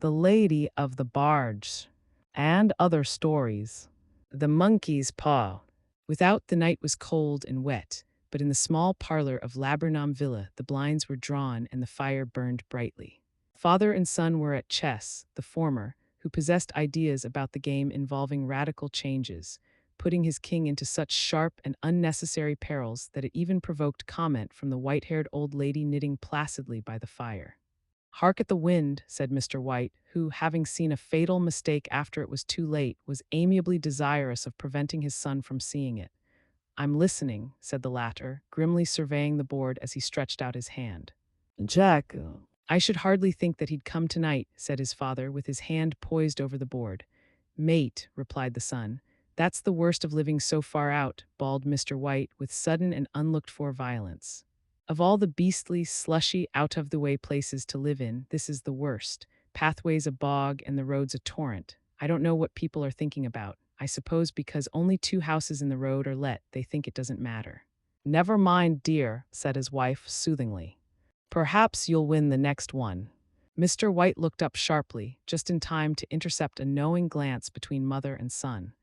The Lady of the Barge, and other stories. The Monkey's Paw. Without, the night was cold and wet, but in the small parlor of Laburnum Villa the blinds were drawn and the fire burned brightly. Father and son were at chess, the former, who possessed ideas about the game involving radical changes, putting his king into such sharp and unnecessary perils that it even provoked comment from the white-haired old lady knitting placidly by the fire. "Hark at the wind," said Mr. White, who, having seen a fatal mistake after it was too late, was amiably desirous of preventing his son from seeing it. "I'm listening," said the latter, grimly surveying the board as he stretched out his hand. "Jack, I should hardly think that he'd come tonight," said his father, with his hand poised over the board. "Mate," replied the son, "that's the worst of living so far out," bawled Mr. White, with sudden and unlooked-for violence. "Of all the beastly, slushy, out-of-the-way places to live in, this is the worst. Pathways a bog and the roads a torrent. I don't know what people are thinking about. I suppose because only 2 houses in the road are let, they think it doesn't matter." "Never mind, dear," said his wife soothingly. "Perhaps you'll win the next one." Mr. White looked up sharply, just in time to intercept a knowing glance between mother and son.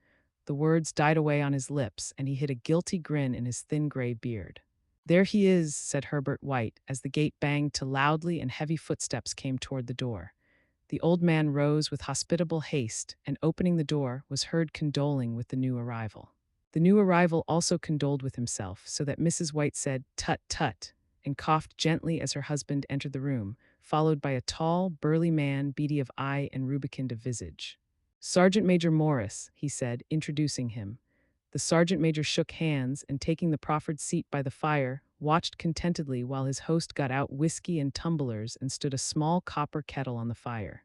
The words died away on his lips, and he hid a guilty grin in his thin gray beard. "There he is," said Herbert White, as the gate banged to loudly and heavy footsteps came toward the door. The old man rose with hospitable haste, and opening the door, was heard condoling with the new arrival. The new arrival also condoled with himself, so that Mrs. White said, "Tut, tut," and coughed gently as her husband entered the room, followed by a tall, burly man, beady of eye and rubicund of visage. "Sergeant Major Morris," he said, introducing him. The sergeant major shook hands and, taking the proffered seat by the fire, watched contentedly while his host got out whiskey and tumblers and stood a small copper kettle on the fire.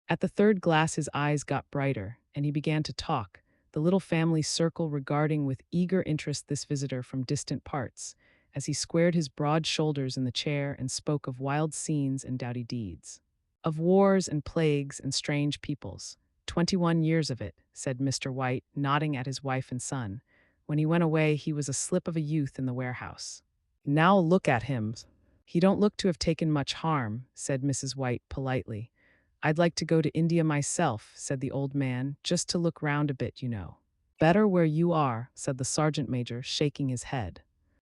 At the third glass his eyes got brighter, and he began to talk, the little family circle regarding with eager interest this visitor from distant parts, as he squared his broad shoulders in the chair and spoke of wild scenes and doughty deeds. "Of wars and plagues and strange peoples. 21 years of it," said Mr. White, nodding at his wife and son. "When he went away, he was a slip of a youth in the warehouse. Now look at him. He don't look to have taken much harm," said Mrs. White politely. "I'd like to go to India myself," said the old man, "just to look round a bit, you know." "Better where you are," said the sergeant major, shaking his head.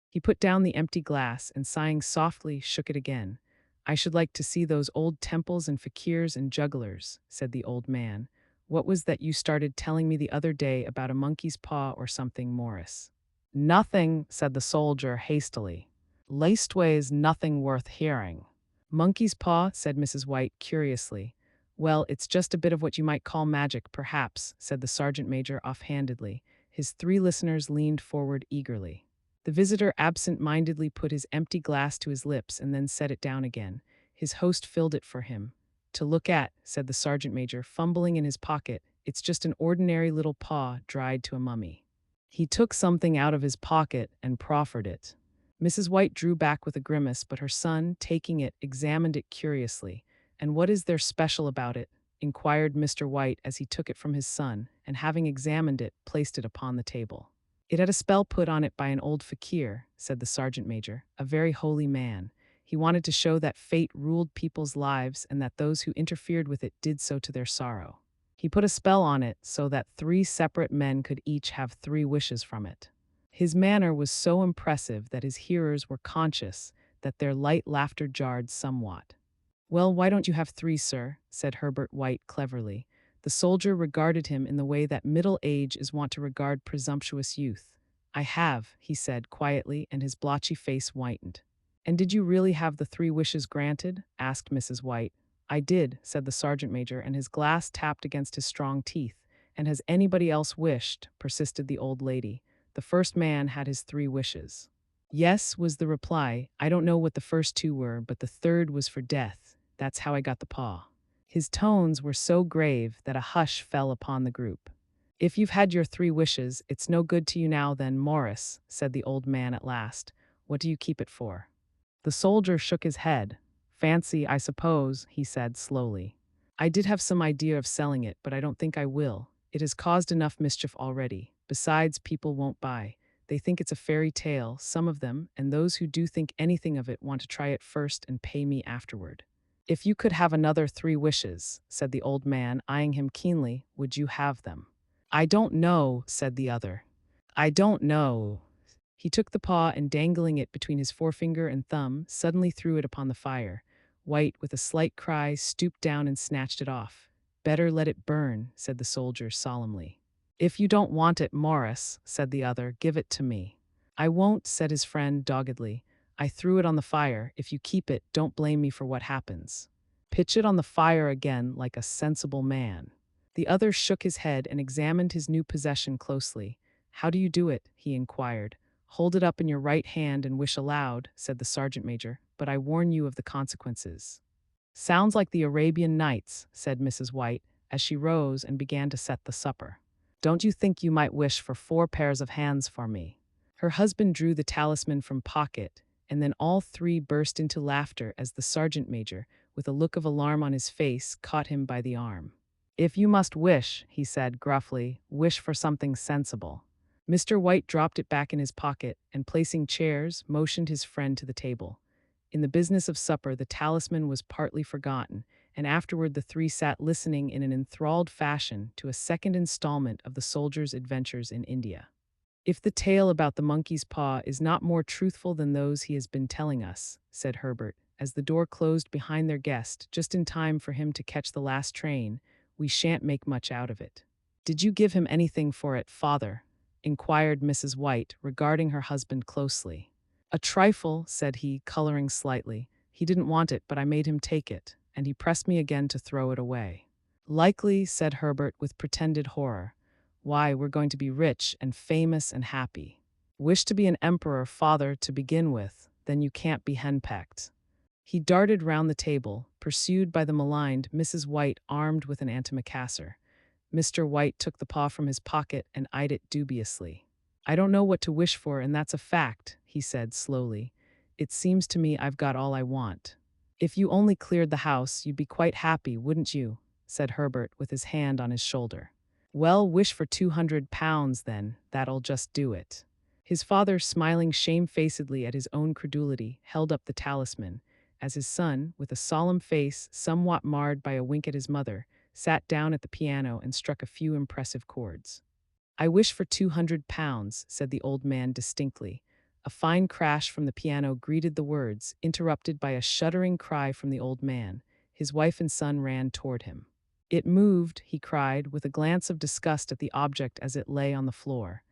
He put down the empty glass and, sighing softly, shook it again. "I should like to see those old temples and fakirs and jugglers," said the old man. "What was that you started telling me the other day about a monkey's paw or something, Morris?" "Nothing," said the soldier hastily. "Leastways, nothing worth hearing." "Monkey's paw," said Mrs. White curiously. "Well, it's just a bit of what you might call magic, perhaps," said the sergeant major offhandedly. His 3 listeners leaned forward eagerly. The visitor absent-mindedly put his empty glass to his lips and then set it down again. His host filled it for him. "To look at," said the sergeant major, fumbling in his pocket, "it's just an ordinary little paw dried to a mummy." He took something out of his pocket and proffered it. Mrs. White drew back with a grimace, but her son, taking it, examined it curiously. "And what is there special about it?" inquired Mr. White as he took it from his son, and having examined it, placed it upon the table. "It had a spell put on it by an old fakir," said the sergeant major, "a very holy man. He wanted to show that fate ruled people's lives and that those who interfered with it did so to their sorrow. He put a spell on it so that 3 separate men could each have 3 wishes from it." His manner was so impressive that his hearers were conscious that their light laughter jarred somewhat. "Well, why don't you have 3, sir?" said Herbert White cleverly. The soldier regarded him in the way that middle age is wont to regard presumptuous youth. "I have," he said quietly, and his blotchy face whitened. "And did you really have the 3 wishes granted?" asked Mrs. White. "I did," said the sergeant major, and his glass tapped against his strong teeth. "And has anybody else wished?" persisted the old lady. "The first man had his 3 wishes." "Yes," was the reply. "I don't know what the first 2 were, but the third was for death. That's how I got the paw." His tones were so grave that a hush fell upon the group. "If you've had your 3 wishes, it's no good to you now then, Morris," said the old man at last. "What do you keep it for?" The soldier shook his head. "Fancy, I suppose," he said slowly. "I did have some idea of selling it, but I don't think I will. It has caused enough mischief already. Besides, people won't buy. They think it's a fairy tale, some of them, and those who do think anything of it want to try it first and pay me afterward." If you could have another 3 wishes, said the old man, eyeing him keenly, would you have them? I don't know, said the other. I don't know. He took the paw and, dangling it between his forefinger and thumb, suddenly threw it upon the fire. White, with a slight cry, stooped down and snatched it off. Better let it burn, said the soldier solemnly. If you don't want it, Morris, said the other, give it to me. I won't, said his friend doggedly. I threw it on the fire. If you keep it, don't blame me for what happens. Pitch it on the fire again like a sensible man. The other shook his head and examined his new possession closely. How do you do it? He inquired. Hold it up in your right hand and wish aloud, said the sergeant major, but I warn you of the consequences. Sounds like the Arabian Nights, said Mrs. White, as she rose and began to set the supper. Don't you think you might wish for 4 pairs of hands for me? Her husband drew the talisman from pocket, and then all 3 burst into laughter as the sergeant major, with a look of alarm on his face, caught him by the arm. If you must wish, he said gruffly, wish for something sensible. Mr. White dropped it back in his pocket and, placing chairs, motioned his friend to the table. In the business of supper, the talisman was partly forgotten, and afterward the 3 sat listening in an enthralled fashion to a second installment of the soldier's adventures in India. If the tale about the monkey's paw is not more truthful than those he has been telling us, said Herbert, as the door closed behind their guest just in time for him to catch the last train, we shan't make much out of it. Did you give him anything for it, father? Inquired Mrs. White, regarding her husband closely. A trifle, said he, coloring slightly. He didn't want it, but I made him take it, and he pressed me again to throw it away. Likely, said Herbert with pretended horror. Why, we're going to be rich and famous and happy. Wish to be an emperor, father, to begin with, then you can't be henpecked. He darted round the table, pursued by the maligned Mrs. White armed with an antimacassar. Mr. White took the paw from his pocket and eyed it dubiously. I don't know what to wish for, and that's a fact, he said slowly. It seems to me I've got all I want. If you only cleared the house, you'd be quite happy, wouldn't you? Said Herbert with his hand on his shoulder. Well, wish for £200 then, that'll just do it. His father, smiling shamefacedly at his own credulity, held up the talisman, as his son, with a solemn face somewhat marred by a wink at his mother, sat down at the piano and struck a few impressive chords. I wish for £200, said the old man distinctly. A fine crash from the piano greeted the words, interrupted by a shuddering cry from the old man. His wife and son ran toward him. It moved, he cried, with a glance of disgust at the object as it lay on the floor.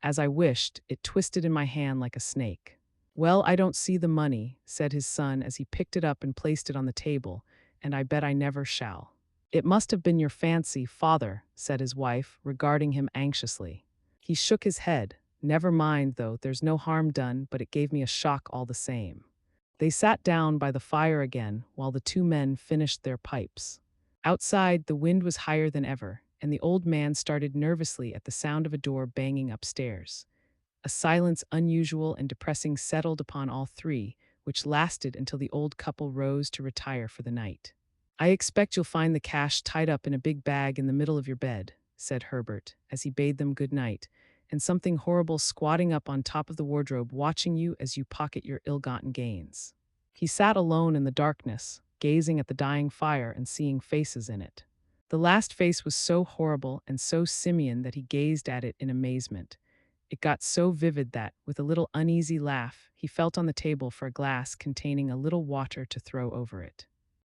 As I wished, it twisted in my hand like a snake. Well, I don't see the money, said his son as he picked it up and placed it on the table, and I bet I never shall. It must have been your fancy, father, said his wife, regarding him anxiously. He shook his head. Never mind, though, there's no harm done, but it gave me a shock all the same. They sat down by the fire again while the 2 men finished their pipes. Outside, the wind was higher than ever, and the old man started nervously at the sound of a door banging upstairs. A silence unusual and depressing settled upon all 3, which lasted until the old couple rose to retire for the night. I expect you'll find the cash tied up in a big bag in the middle of your bed, said Herbert, as he bade them good night, and something horrible squatting up on top of the wardrobe watching you as you pocket your ill-gotten gains. He sat alone in the darkness, gazing at the dying fire and seeing faces in it. The last face was so horrible and so simian that he gazed at it in amazement. It got so vivid that, with a little uneasy laugh, he felt on the table for a glass containing a little water to throw over it.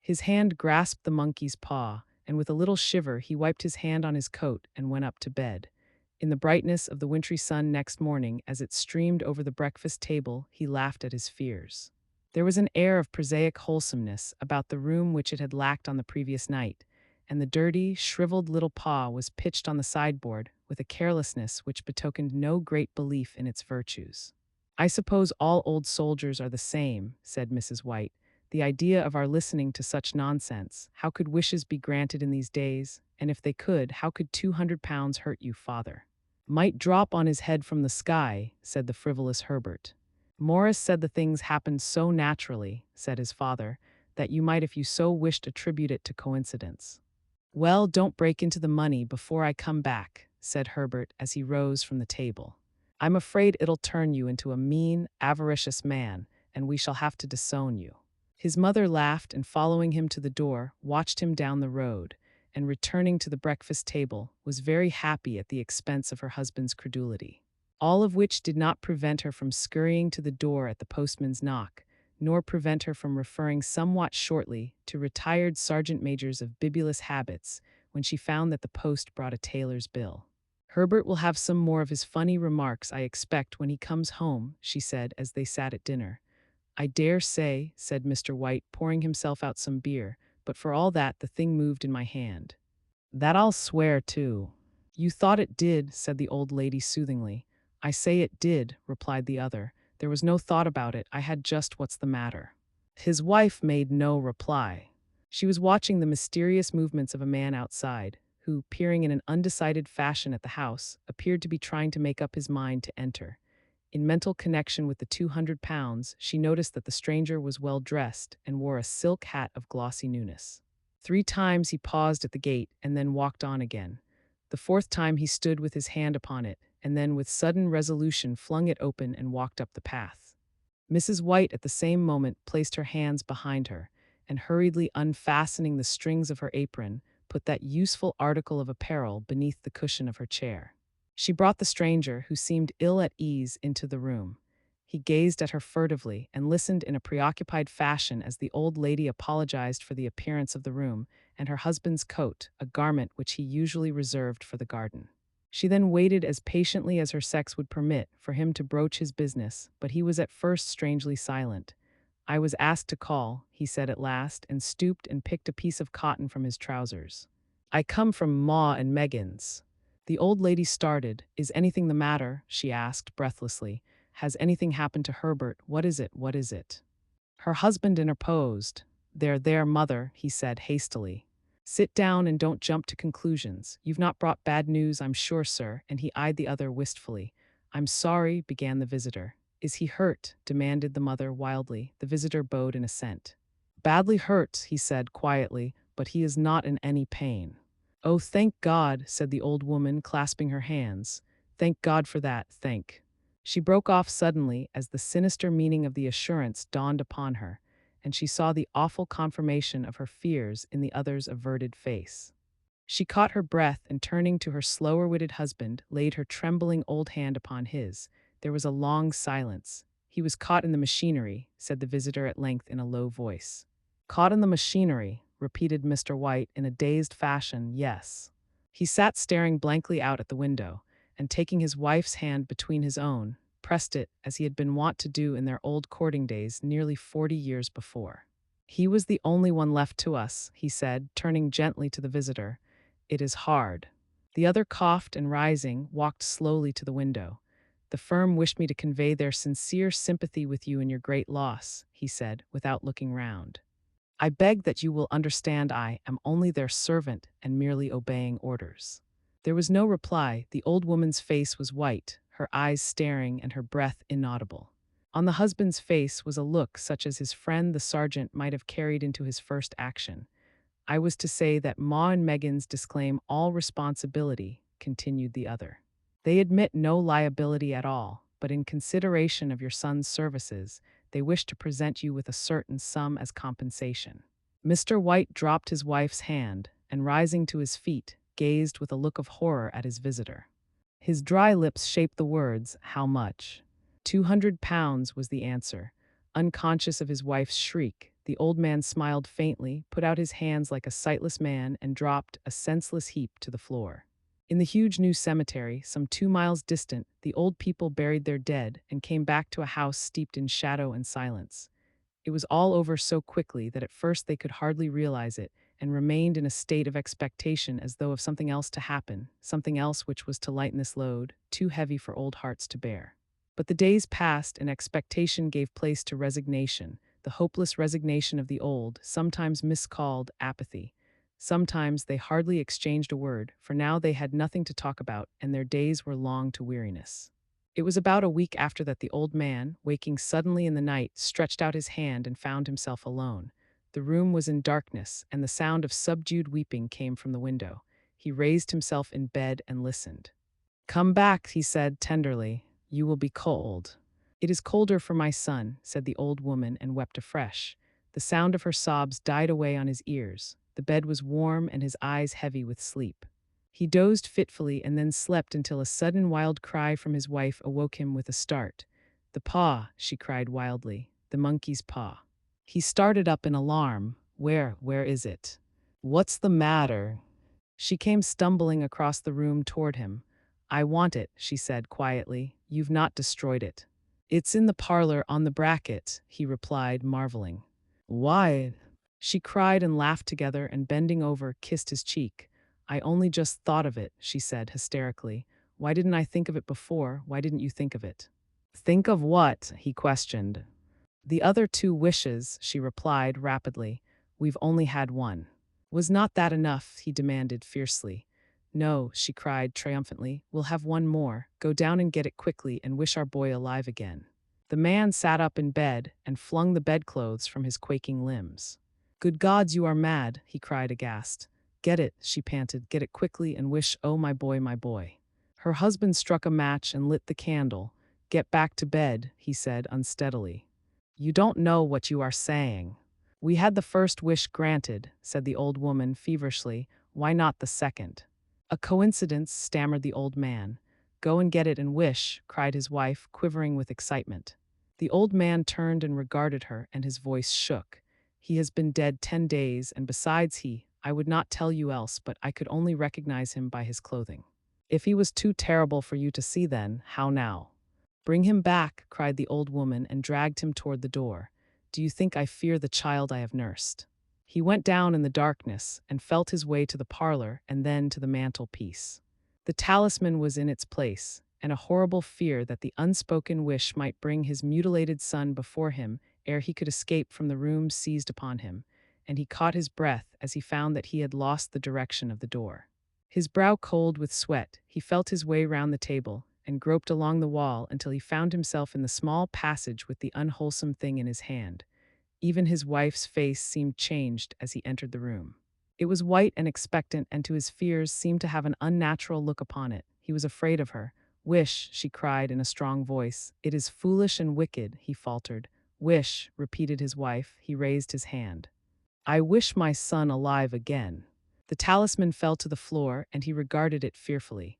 His hand grasped the monkey's paw, and with a little shiver he wiped his hand on his coat and went up to bed. In the brightness of the wintry sun next morning, as it streamed over the breakfast table, he laughed at his fears. There was an air of prosaic wholesomeness about the room which it had lacked on the previous night, and the dirty, shriveled little paw was pitched on the sideboard with a carelessness which betokened no great belief in its virtues. I suppose all old soldiers are the same, said Mrs. White. The idea of our listening to such nonsense. How could wishes be granted in these days? And if they could, how could £200 hurt you, father? Might drop on his head from the sky, said the frivolous Herbert. Morris said the things happened so naturally, said his father, that you might if you so wished attribute it to coincidence. Well, don't break into the money before I come back, said Herbert as he rose from the table. I'm afraid it'll turn you into a mean, avaricious man, and we shall have to disown you. His mother laughed and, following him to the door, watched him down the road, and returning to the breakfast table, was very happy at the expense of her husband's credulity. All of which did not prevent her from scurrying to the door at the postman's knock, nor prevent her from referring somewhat shortly to retired sergeant majors of bibulous habits when she found that the post brought a tailor's bill. "Herbert will have some more of his funny remarks, I expect, when he comes home," she said as they sat at dinner. "I dare say," said Mr. White, pouring himself out some beer, "but for all that the thing moved in my hand." "That I'll swear to." "You thought it did," said the old lady soothingly. "I say it did," replied the other. "There was no thought about it. I had just what's the matter." His wife made no reply. She was watching the mysterious movements of a man outside, who, peering in an undecided fashion at the house, appeared to be trying to make up his mind to enter. In mental connection with the 200 pounds, she noticed that the stranger was well dressed and wore a silk hat of glossy newness. 3 times he paused at the gate and then walked on again. The 4th time he stood with his hand upon it, and then with sudden resolution flung it open and walked up the path. Mrs. White at the same moment placed her hands behind her, and hurriedly unfastening the strings of her apron, put that useful article of apparel beneath the cushion of her chair. She brought the stranger, who seemed ill at ease, into the room. He gazed at her furtively and listened in a preoccupied fashion as the old lady apologized for the appearance of the room and her husband's coat, a garment which he usually reserved for the garden. She then waited as patiently as her sex would permit for him to broach his business, but he was at first strangely silent. "I was asked to call," he said at last, and stooped and picked a piece of cotton from his trousers. "I come from Ma and Megan's." The old lady started. "Is anything the matter?" she asked breathlessly. "Has anything happened to Herbert? What is it? What is it?" Her husband interposed. There, mother," he said hastily. "Sit down and don't jump to conclusions. You've not brought bad news, I'm sure, sir," and he eyed the other wistfully. "I'm sorry," began the visitor. "Is he hurt?" demanded the mother wildly. The visitor bowed in assent. "Badly hurt," he said quietly, "but he is not in any pain." "Oh, thank God," said the old woman, clasping her hands. "Thank God for that, thank—" She broke off suddenly as the sinister meaning of the assurance dawned upon her, and she saw the awful confirmation of her fears in the other's averted face. She caught her breath and, turning to her slower-witted husband, laid her trembling old hand upon his. There was a long silence. "He was caught in the machinery," said the visitor at length in a low voice. "Caught in the machinery," repeated Mr. White in a dazed fashion. "Yes." He sat staring blankly out at the window, and taking his wife's hand between his own, pressed it as he had been wont to do in their old courting days nearly 40 years before. "He was the only one left to us," he said, turning gently to the visitor. "It is hard." The other coughed and, rising, walked slowly to the window. "The firm wished me to convey their sincere sympathy with you in your great loss," he said, without looking round. "I beg that you will understand I am only their servant and merely obeying orders." There was no reply. The old woman's face was white, her eyes staring and her breath inaudible. On the husband's face was a look such as his friend the sergeant might have carried into his first action. "I was to say that Ma and Megan's disclaim all responsibility," continued the other. "They admit no liability at all, but in consideration of your son's services, they wish to present you with a certain sum as compensation." Mr. White dropped his wife's hand, and rising to his feet, gazed with a look of horror at his visitor. His dry lips shaped the words, "How much?" 200 pounds was the answer. Unconscious of his wife's shriek, the old man smiled faintly, put out his hands like a sightless man, and dropped, a senseless heap, to the floor. In the huge new cemetery, some 2 miles distant, the old people buried their dead and came back to a house steeped in shadow and silence. It was all over so quickly that at first they could hardly realize it, and remained in a state of expectation as though of something else to happen, something else which was to lighten this load, too heavy for old hearts to bear. But the days passed, and expectation gave place to resignation, the hopeless resignation of the old, sometimes miscalled apathy. Sometimes they hardly exchanged a word, for now they had nothing to talk about, and their days were long to weariness. It was about a week after that the old man, waking suddenly in the night, stretched out his hand and found himself alone. The room was in darkness, and the sound of subdued weeping came from the window. He raised himself in bed and listened. "Come back," he said tenderly. "You will be cold." "It is colder for my son," said the old woman, and wept afresh. The sound of her sobs died away on his ears. The bed was warm and his eyes heavy with sleep. He dozed fitfully and then slept until a sudden wild cry from his wife awoke him with a start. "The paw," she cried wildly. "The monkey's paw." He started up in alarm. Where is it? What's the matter?" She came stumbling across the room toward him. "I want it," she said quietly. "You've not destroyed it." "It's in the parlor on the bracket," he replied, marveling. "Why?" She cried and laughed together and bending over, kissed his cheek. "I only just thought of it," she said hysterically. "Why didn't I think of it before? Why didn't you think of it?" "Think of what?" he questioned. "The other two wishes," she replied rapidly. "We've only had one." "Was not that enough?" he demanded fiercely. "No," she cried triumphantly. "We'll have one more. Go down and get it quickly and wish our boy alive again." The man sat up in bed and flung the bedclothes from his quaking limbs. "Good gods, you are mad," he cried aghast. "Get it," she panted. "Get it quickly and wish, oh my boy, my boy." Her husband struck a match and lit the candle. "Get back to bed," he said unsteadily. "You don't know what you are saying." "We had the first wish granted," said the old woman feverishly. "Why not the second?" "A coincidence," stammered the old man. "Go and get it and wish," cried his wife, quivering with excitement. The old man turned and regarded her, and his voice shook. "He has been dead 10 days, and besides I would not tell you else, but I could only recognize him by his clothing." "If he was too terrible for you to see then, how now?" "Bring him back," cried the old woman and dragged him toward the door. "Do you think I fear the child I have nursed?" He went down in the darkness and felt his way to the parlor and then to the mantelpiece. The talisman was in its place, and a horrible fear that the unspoken wish might bring his mutilated son before him ere he could escape from the room seized upon him, and he caught his breath as he found that he had lost the direction of the door. His brow cold with sweat, he felt his way round the table and groped along the wall until he found himself in the small passage with the unwholesome thing in his hand. Even his wife's face seemed changed as he entered the room. It was white and expectant, and to his fears seemed to have an unnatural look upon it. He was afraid of her. "Wish," she cried in a strong voice. "It is foolish and wicked," he faltered. "Wish," repeated his wife. He raised his hand. "I wish my son alive again." The talisman fell to the floor, and he regarded it fearfully.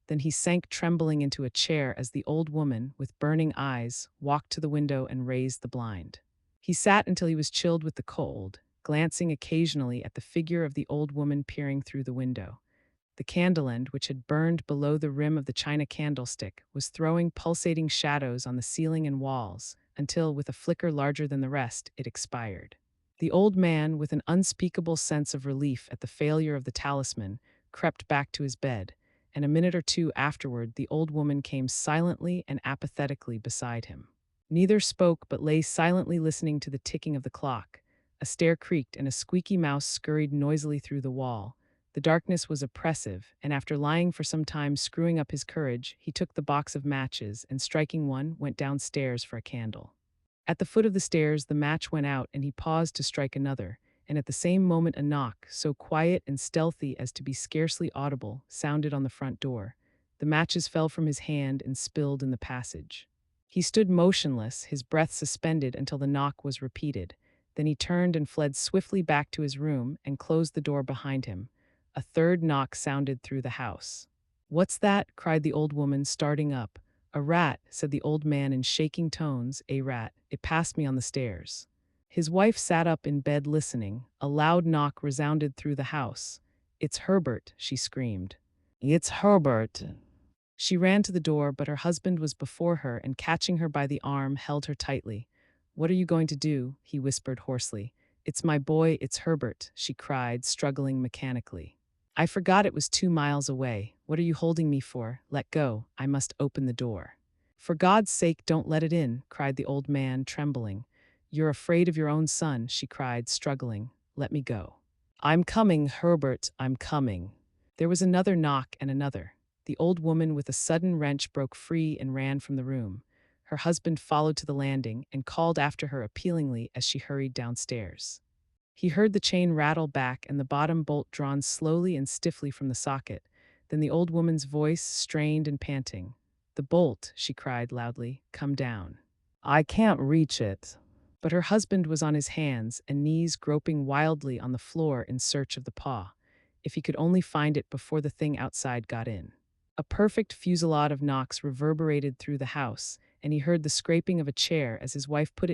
Then he sank trembling into a chair as the old woman, with burning eyes, walked to the window and raised the blind. He sat until he was chilled with the cold, glancing occasionally at the figure of the old woman peering through the window. The candle end, which had burned below the rim of the china candlestick, was throwing pulsating shadows on the ceiling and walls, until, with a flicker larger than the rest, it expired. The old man, with an unspeakable sense of relief at the failure of the talisman, crept back to his bed, and a minute or two afterward the old woman came silently and apathetically beside him. Neither spoke but lay silently listening to the ticking of the clock. A stair creaked and a squeaky mouse scurried noisily through the wall. The darkness was oppressive, and after lying for some time screwing up his courage, he took the box of matches and, striking one, went downstairs for a candle. At the foot of the stairs the match went out and he paused to strike another, and at the same moment a knock, so quiet and stealthy as to be scarcely audible, sounded on the front door. The matches fell from his hand and spilled in the passage. He stood motionless, his breath suspended until the knock was repeated. Then he turned and fled swiftly back to his room and closed the door behind him. A third knock sounded through the house. "What's that?" cried the old woman, starting up. "A rat," said the old man in shaking tones. "A rat. It passed me on the stairs." His wife sat up in bed listening. A loud knock resounded through the house. "It's Herbert," she screamed. "It's Herbert." She ran to the door, but her husband was before her and, catching her by the arm, held her tightly. "What are you going to do?" he whispered hoarsely. "It's my boy, it's Herbert," she cried, struggling mechanically. "I forgot it was 2 miles away. What are you holding me for? Let go. I must open the door." "For God's sake, don't let it in," cried the old man, trembling. "You're afraid of your own son," she cried, struggling. "Let me go." "I'm coming, Herbert, I'm coming." There was another knock and another. The old woman with a sudden wrench broke free and ran from the room. Her husband followed to the landing and called after her appealingly as she hurried downstairs. He heard the chain rattle back and the bottom bolt drawn slowly and stiffly from the socket. Then the old woman's voice, strained and panting. "The bolt," she cried loudly. "Come down." "I can't reach it." But her husband was on his hands and knees groping wildly on the floor in search of the paw. If he could only find it before the thing outside got in. A perfect fusillade of knocks reverberated through the house, and he heard the scraping of a chair as his wife put it